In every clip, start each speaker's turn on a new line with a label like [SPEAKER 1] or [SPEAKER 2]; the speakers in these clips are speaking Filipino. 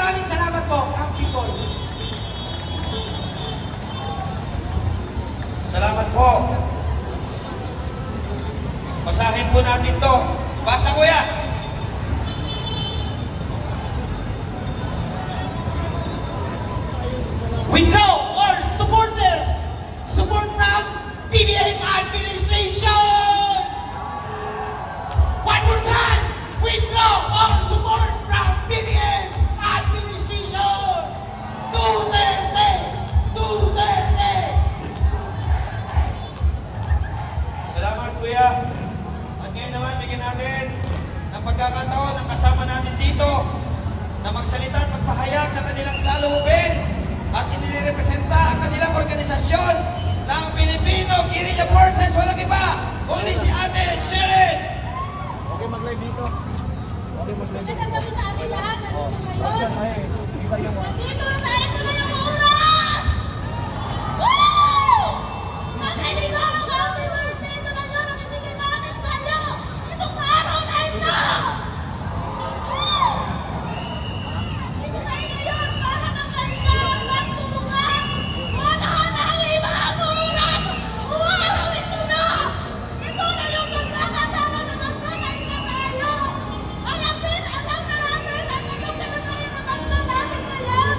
[SPEAKER 1] maraming salamat po, Camp People.
[SPEAKER 2] Salamat po. Basahin po natin to. Basa, kuya.
[SPEAKER 1] Withdraw all supporters! Support from DBM administration! One more time! Withdraw all support from DBM administration! Duterte! Duterte!
[SPEAKER 2] Salamat, kuya. At ngayon naman, bigyan natin ng pagkakataon ng kasama natin dito na magsalita at magpahayag ng kanilang saloobin at inirepresenta ang kanilang organisasyon ng Filipino Guerrilla Forces. Walang iba, kundi si Ate Sherin.
[SPEAKER 3] Okay, mag-live dito. Okay, mag-live dito.
[SPEAKER 4] Magandang gabi sa ating lahat. Nandito ngayon. Nandito na tayo. Ito na yung oras! Woo! Nandito ko ang happy birthday. Ito na yun ang ibigay namin sa iyo. Itong araw na ito! Woo! Ito tayo ngayon para magkaisa at magtulungan. Wala na ang ibang oras! Araw ito na! Ito na yung pagkakataon na magkakaisa tayo. Alam na natin ang kalagayan ng bansa natin ngayon.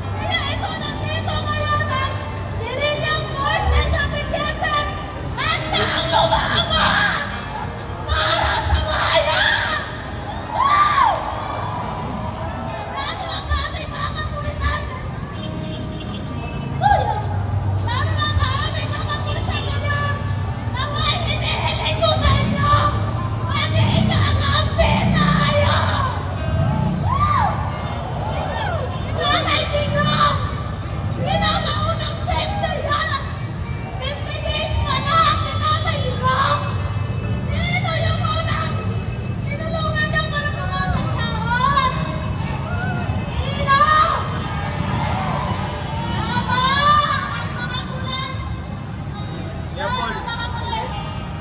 [SPEAKER 4] Kaya ito nandito ngayon ang Guerrilla Forces Affiliated. Handang lumaban para sa bayan! Woo! Lalo na sa ating mga kapulisan. Lalo na sa aming mga kapulisan ngayon. Naway hinihiling ko sa inyo. Maging kakampi tayo! Woo! Nanay Digong! Pinakaunang 50 yan! 50 days pa lang ni Nanay Digong! Sino yung unang tinulungan niya para tumasang sahod? Sino? Tama! Ang mga pulis!
[SPEAKER 3] Yeah, Paul.
[SPEAKER 4] Ang mga pulis!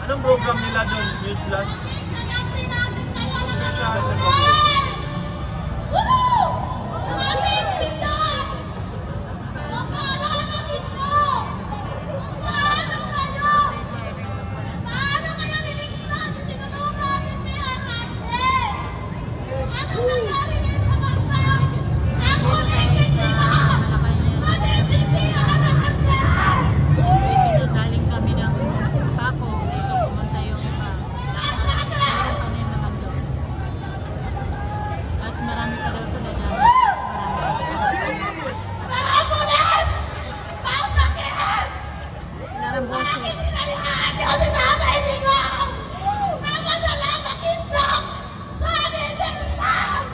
[SPEAKER 3] Anong program nila doon? News Plus?
[SPEAKER 4] Kakampi natin kayo ng mga
[SPEAKER 3] Sa
[SPEAKER 4] pulis!
[SPEAKER 3] program.
[SPEAKER 4] Woo! Mga baby dyan! Mapalalagin mo! Paano kayo? Paano kayo niligtas? Tinulungan ni PRRD! Anong nangyari ngayon sa bansa? Ang huling biktima! Pati si PRRD!
[SPEAKER 5] Galing kami ng Paco, dito pumunta yung iba.
[SPEAKER 4] Masakit!
[SPEAKER 5] Panin naman doon. At marami pa daw na dyan.
[SPEAKER 4] Mga pulis! Masakit!
[SPEAKER 5] Narambos
[SPEAKER 4] Bakit inalihan niyo si Tatay Digong na madala makindok sa Netherlands?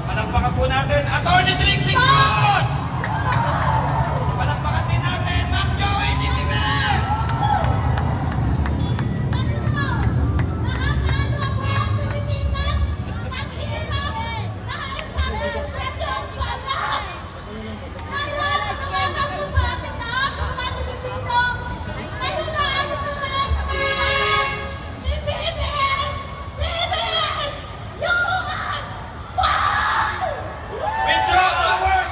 [SPEAKER 2] Palakpakan po natin, Atty. Trixie Cruz! Palakpakan din natin, Ma'am Joey Di Pimer!
[SPEAKER 4] Nakakalo po ang Pilipinas naghirap dahil sa administrasyon ko alam. Ngayon, tumeka po sa ating lahat sa mga Pilipino. Ngayon na ang oras para si BBM! BBM! You are fine!
[SPEAKER 2] Withdraw our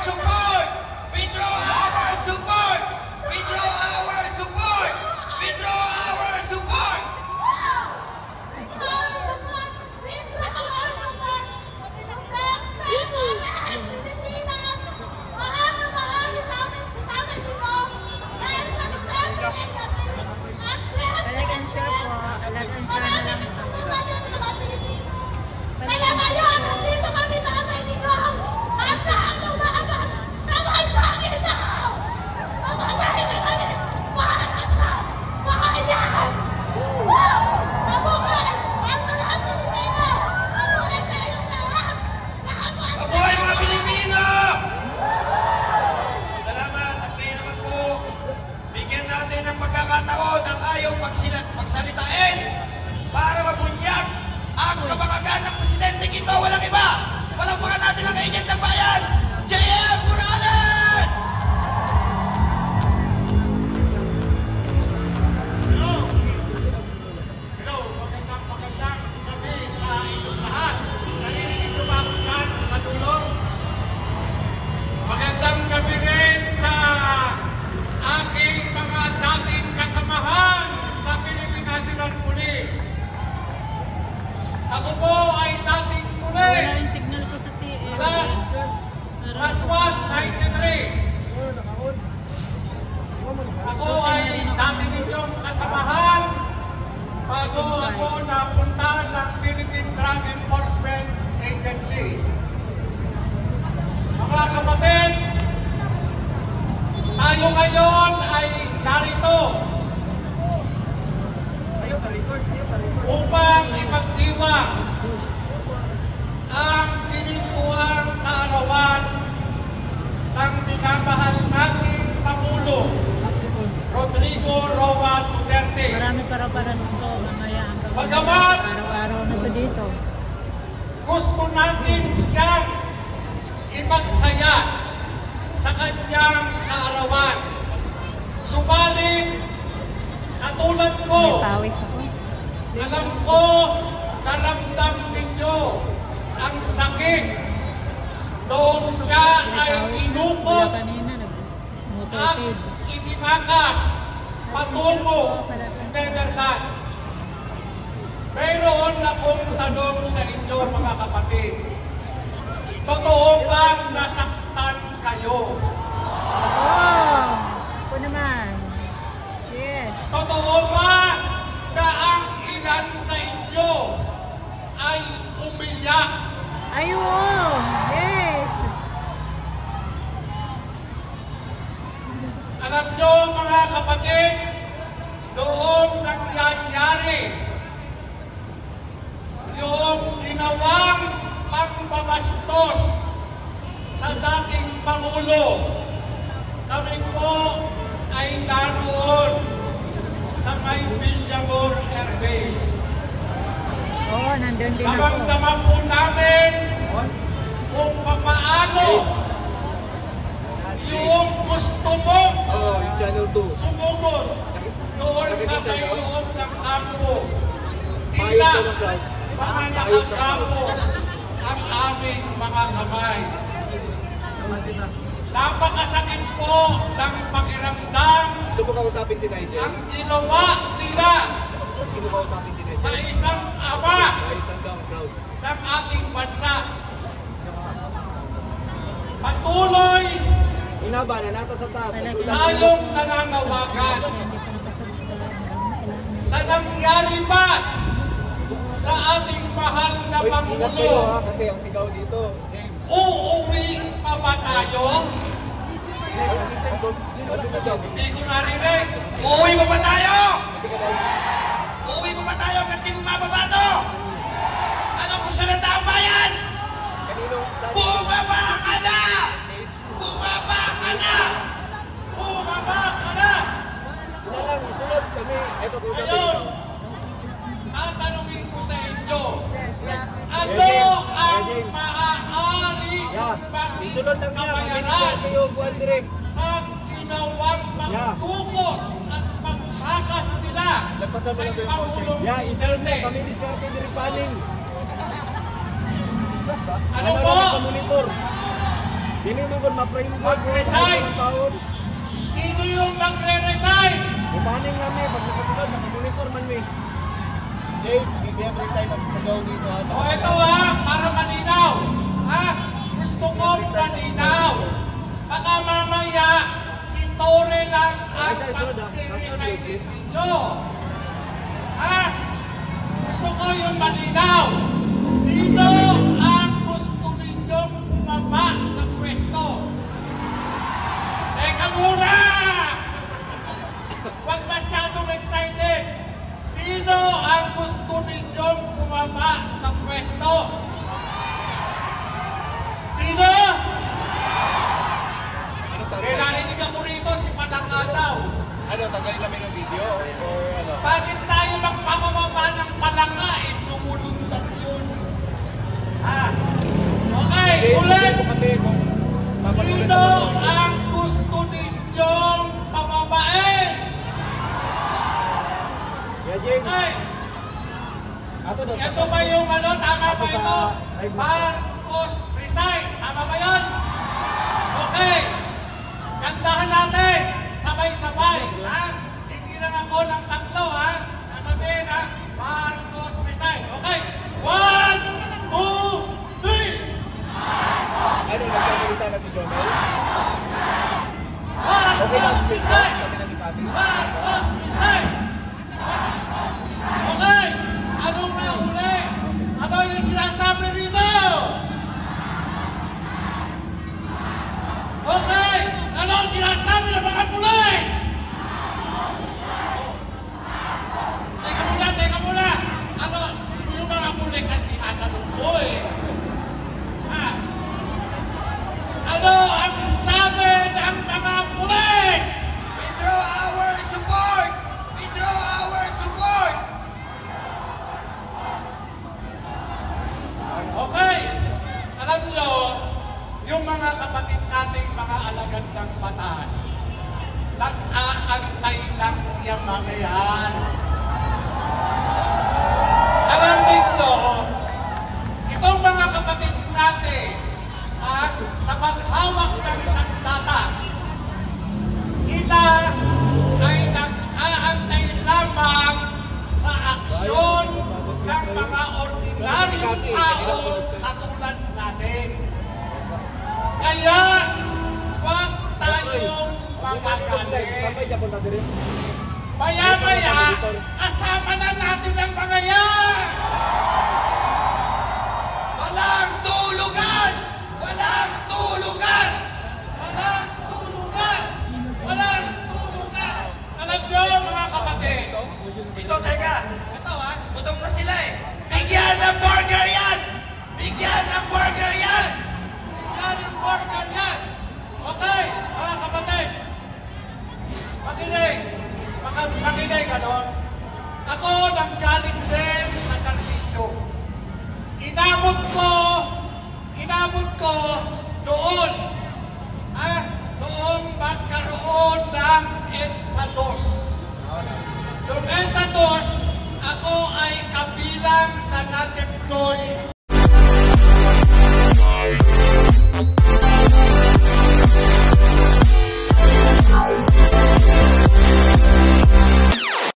[SPEAKER 1] Ako po ay dating
[SPEAKER 5] Wala
[SPEAKER 1] pulis.
[SPEAKER 5] yung signal ko sa TL.
[SPEAKER 1] Class 1, 93. Ako ay dati ninyong kasamahan bago ako napunta ng Philippine Drug Enforcement Agency. Mga kapatid, tayo ngayon ay narito upang ipagdiwang ang pinintuang kaarawan ng minamahal nating Pangulo Rodrigo Roa Duterte.
[SPEAKER 5] Marami para nito mamaya hanggang
[SPEAKER 1] Bagamat
[SPEAKER 5] araw-araw na sa dito.
[SPEAKER 1] gusto natin siyang ipagsaya sa kanyang kaarawan. Subalit, katulad ko,
[SPEAKER 5] May pawis ako.
[SPEAKER 1] alam ko, naramdam ninyo ang sakit noong siya ay inukot
[SPEAKER 5] Kanina
[SPEAKER 1] at
[SPEAKER 5] nag-motorcade.
[SPEAKER 1] itinakas patungo Netherlands. Mayroon akong tanong sa inyo mga kapatid. Totoo bang nasaktan kayo?
[SPEAKER 5] Oh! Ako naman. Yes.
[SPEAKER 1] Totoo ba na ang ilan sa inyo ay umiyak?
[SPEAKER 5] Ayun! Yes!
[SPEAKER 1] Alam nyo mga kapatid, doon nangyayari yung ginawang pambabastos sa dating Pangulo. Kami po ay naroon sa may Villamor Air Base.
[SPEAKER 5] Oo, nandun din ako.
[SPEAKER 1] Damang-dama po namin kung paano yung gusto mo
[SPEAKER 3] Oo, yung channel 2.
[SPEAKER 1] sumugod doon sa may loob ng kampo.
[SPEAKER 3] Ayos
[SPEAKER 1] Tila
[SPEAKER 3] ka ng crowd.
[SPEAKER 1] mga nakagapos ang aming mga kamay. Napakasakit po ng pakiramdam
[SPEAKER 3] Gusto mo kausapin si Nigel?
[SPEAKER 1] ang ginawa nila
[SPEAKER 3] Gusto mo kausapin si
[SPEAKER 1] sa
[SPEAKER 3] Nigel?
[SPEAKER 1] isang ama
[SPEAKER 3] Ayos lang daw ang crowd.
[SPEAKER 1] ng ating bansa. Patuloy
[SPEAKER 3] Inaba na nata sa taas.
[SPEAKER 1] tayong nananawagan
[SPEAKER 5] Hindi pa nakasubscribe. Maraming salamat.
[SPEAKER 1] sa nangyari ba sa ating mahal na
[SPEAKER 3] Wait, ingat kayo
[SPEAKER 1] Pangulo.
[SPEAKER 3] ha, kasi ang sigaw dito.
[SPEAKER 1] Uuwi pa ba tayo?
[SPEAKER 3] Kaso na daw.
[SPEAKER 1] Hindi ko narinig.
[SPEAKER 2] Uuwi pa ba tayo?
[SPEAKER 3] Hindi ka daw.
[SPEAKER 2] Uuwi pa ba tayo hanggang di bumababa to? Anong gusto ng taong bayan?
[SPEAKER 3] Kanino? Saan?
[SPEAKER 2] Bumaba ka na! Bumaba ka na!
[SPEAKER 1] Bumaba ka na!
[SPEAKER 3] Wala lang, isunod kami. Eto, kausapin
[SPEAKER 1] Ngayon,
[SPEAKER 3] ikaw.
[SPEAKER 1] tatanungin ko sa inyo, ano ang maaari
[SPEAKER 3] Isunod lang
[SPEAKER 1] maging
[SPEAKER 3] niya.
[SPEAKER 1] kabayaran
[SPEAKER 3] Kayo, buwan direct.
[SPEAKER 1] sa ginawang pagtukot at pagtakas nila
[SPEAKER 3] Nagpasa mo
[SPEAKER 1] kay
[SPEAKER 3] lang ko yung
[SPEAKER 1] Pangulong
[SPEAKER 3] consent. Isunod
[SPEAKER 1] Duterte?
[SPEAKER 3] na. Kami diskarte din paning.
[SPEAKER 1] Ano po?
[SPEAKER 3] Sa monitor. Dili man kung ma-frame ko.
[SPEAKER 1] Mag-resign.
[SPEAKER 3] Taon.
[SPEAKER 1] Sino yung magre-resign?
[SPEAKER 3] Ipaning namin. Pag nakasunod, naka-monitor man mi. James, BBM resign at sa daw dito ha.
[SPEAKER 1] O ito ha, para malinaw. Ha? Gusto ko malinaw. Baka mamaya si Tore lang ang pag-resign ninyo. Ha? Gusto ko yung malinaw. Sino ang gusto ninyong bumaba sa pwesto? Teka muna! Huwag masyadong excited. Sino ang gusto ninyong bumaba sa pwesto? Sino?
[SPEAKER 3] Ano
[SPEAKER 1] Eh, narinig ako rito si Palakataw.
[SPEAKER 3] Ano, tanggalin namin ng video? Or ano?
[SPEAKER 1] Bakit tayo magpapababa ng palaka? Eh, lumulundag yun. Ah, okay, ulit.
[SPEAKER 3] Kami kung
[SPEAKER 1] Sino ang gusto ninyong pababain?
[SPEAKER 3] Yeah, James.
[SPEAKER 1] Okay,
[SPEAKER 3] Ato daw.
[SPEAKER 1] ito ba yung ano? Tama ba ito? Marcos resign. Tama ba yun? Okay. Kantahan natin. Sabay-sabay. Ha? Hindi lang ako ng tatlo. Ha? Sasabihin ha? Marcos resign. Okay. 1, Marcos resign!
[SPEAKER 3] Kami nag-ipati.
[SPEAKER 1] Marcos resign! Okay! Anong nahuli? Ano yung sinasabi rito? Okay! Ano ang sinasabi ng mga pulis? Teka muna! Ano? Yung mga pulis ang tinatanong ko eh. Ha? Ano ang sabi ng mga pulis?
[SPEAKER 2] Withdraw our support! Withdraw our support!
[SPEAKER 1] Okay, alam nyo, yung mga kapatid nating mga alagad ng batas, nag-aantay lang yung mga yan. Alam ninyo, itong mga kapatid natin, sa paghawak ng sandata, sila ay nag-aantay lamang sa aksyon ng mga ordinaryong tao katulad natin. Kaya, huwag tayong magagalit.
[SPEAKER 3] Sabay Japon na din.
[SPEAKER 1] Maya-maya, kasama na natin ang mga yan!
[SPEAKER 2] Walang tulugan! Walang tulugan!
[SPEAKER 1] Walang tulugan! Walang tulugan! Alam nyo, mga kapatid,
[SPEAKER 2] Ito, teka.
[SPEAKER 1] ito ha,
[SPEAKER 2] Gutom na sila eh. Bigyan ng burger yan! Bigyan ng burger yan!
[SPEAKER 1] bigyan ng burger yan! Okay, mga kapatid, makinig, ano? Ako nanggaling din sa serbisyo. Inabot ko noon, noong magkaroon ng EDSA 2. Yung EDSA 2, ako ay kabilang sa na-deploy